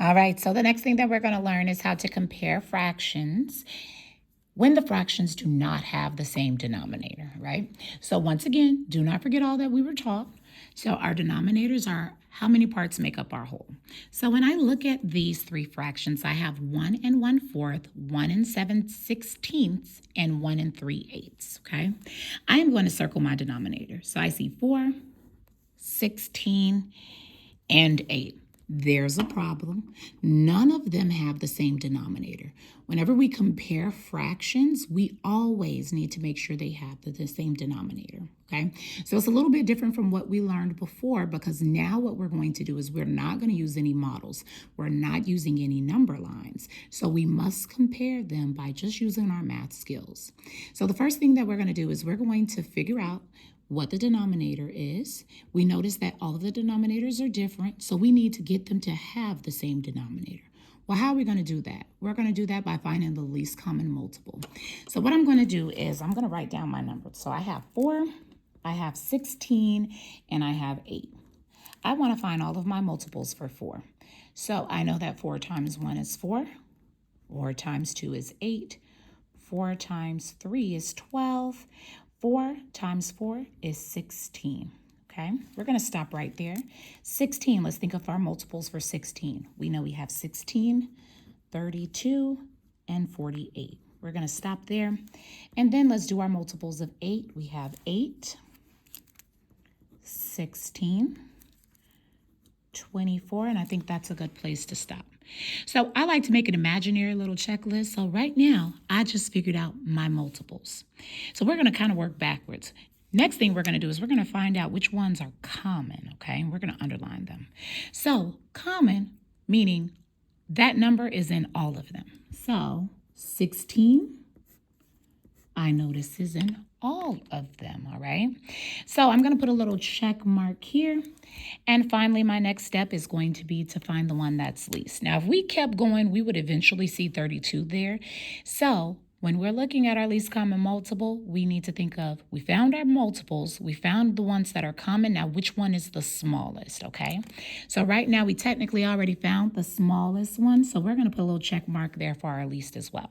All right, so the next thing that we're going to learn is how to compare fractions when the fractions do not have the same denominator, right? So once again, do not forget all that we were taught. So our denominators are how many parts make up our whole. So when I look at these three fractions, I have 1 and 1/4, 1 and 7/16, and 1 and 3/8, okay? I am going to circle my denominator. So I see 4, 16, and 8. There's a problem. None of them have the same denominator. Whenever we compare fractions, we always need to make sure they have the same denominator, okay? So it's a little bit different from what we learned before, because now what we're going to do is we're not going to use any models. We're not using any number lines. So we must compare them by just using our math skills. So the first thing that we're going to do is we're going to figure out what the denominator is. We notice that all of the denominators are different, so we need to get them to have the same denominator. Well, how are we going to do that? We're going to do that by finding the least common multiple. So what I'm going to do is I'm going to write down my numbers. So I have 4, I have 16, and I have 8. I want to find all of my multiples for 4. So I know that 4 times 1 is 4, 4 times 2 is 8, 4 times 3 is 12, 4 times 4 is 16, okay? We're going to stop right there. 16, let's think of our multiples for 16. We know we have 16, 32, and 48. We're going to stop there. And then let's do our multiples of 8. We have 8, 16, 24, and I think that's a good place to stop. So I like to make an imaginary little checklist. So right now, I just figured out my multiples. So we're going to kind of work backwards. Next thing we're going to do is we're going to find out which ones are common, okay? We're going to underline them. So common, meaning that number is in all of them. So 16, I notice is in all of them, all right? So I'm going to put a little check mark here. And finally, my next step is going to be to find the one that's least. Now, if we kept going, we would eventually see 32 there. So when we're looking at our least common multiple, we need to think of, we found our multiples, we found the ones that are common. Now, which one is the smallest, okay? So right now, we technically already found the smallest one. So we're going to put a little check mark there for our least as well.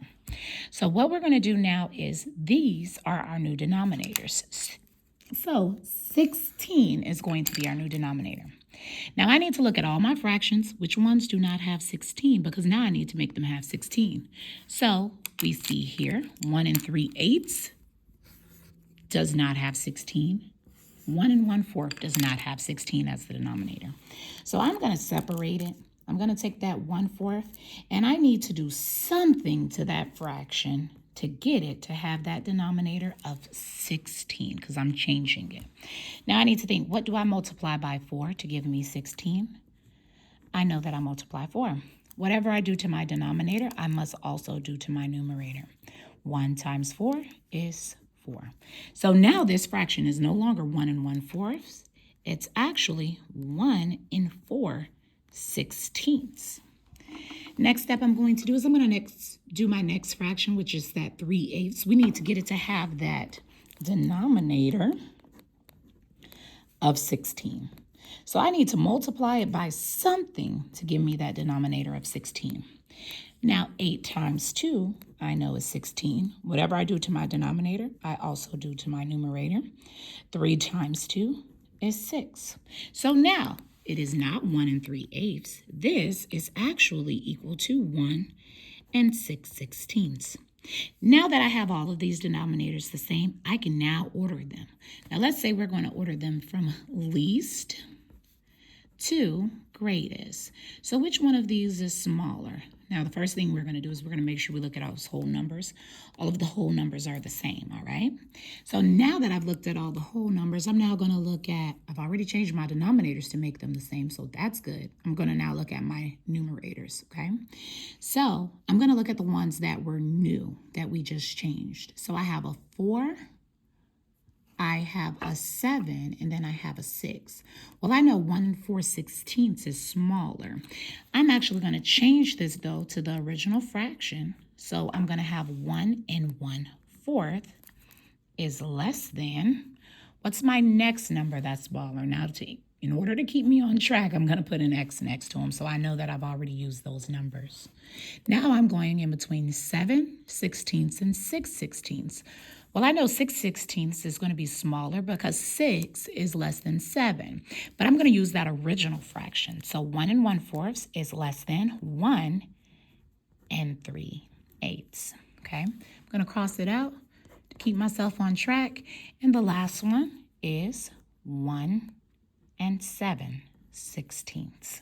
So what we're going to do now is these are our new denominators. So 16 is going to be our new denominator. Now I need to look at all my fractions, which ones do not have 16, because now I need to make them have 16. So we see here 1 and 3/8 does not have 16. 1 and 1/4 does not have 16 as the denominator. So I'm going to separate it. I'm going to take that 1/4, and I need to do something to that fraction to get it to have that denominator of 16, because I'm changing it. Now I need to think, what do I multiply by 4 to give me 16? I know that I multiply 4. Whatever I do to my denominator, I must also do to my numerator. 1 times 4 is 4. So now this fraction is no longer 1 and 1/4. It's actually 1 and 4/16. Next step I'm going to do is I'm going to do my next fraction, which is that 3/8. We need to get it to have that denominator of 16. So I need to multiply it by something to give me that denominator of 16. Now 8 times 2, I know is 16. Whatever I do to my denominator, I also do to my numerator. 3 times 2 is 6. So now it is not 1 and 3/8. This is actually equal to 1 and 6/16. Now that I have all of these denominators the same, I can now order them. Now let's say we're going to order them from least to greatest. So which one of these is smaller? Now the first thing we're going to do is we're going to make sure we look at all those whole numbers. All of the whole numbers are the same, all right? So now that I've looked at all the whole numbers, I'm now going to look at, I've already changed my denominators to make them the same, so that's good. I'm going to now look at my numerators, okay? So I'm going to look at the ones that were new, that we just changed. So I have a 4, I have a 7, and then I have a 6. Well, I know 1 and 4/16 is smaller. I'm actually going to change this, though, to the original fraction. So I'm going to have 1 and 1/4 is less than. What's my next number that's smaller? Now to in order to keep me on track, I'm going to put an X next to them so I know that I've already used those numbers. Now I'm going in between 7/16 and 6/16. Well, I know 6/16 is going to be smaller because 6 is less than 7, but I'm going to use that original fraction. So 1 1/4 is less than 1 3/8. Okay, I'm going to cross it out to keep myself on track. And the last one is 1 7/16.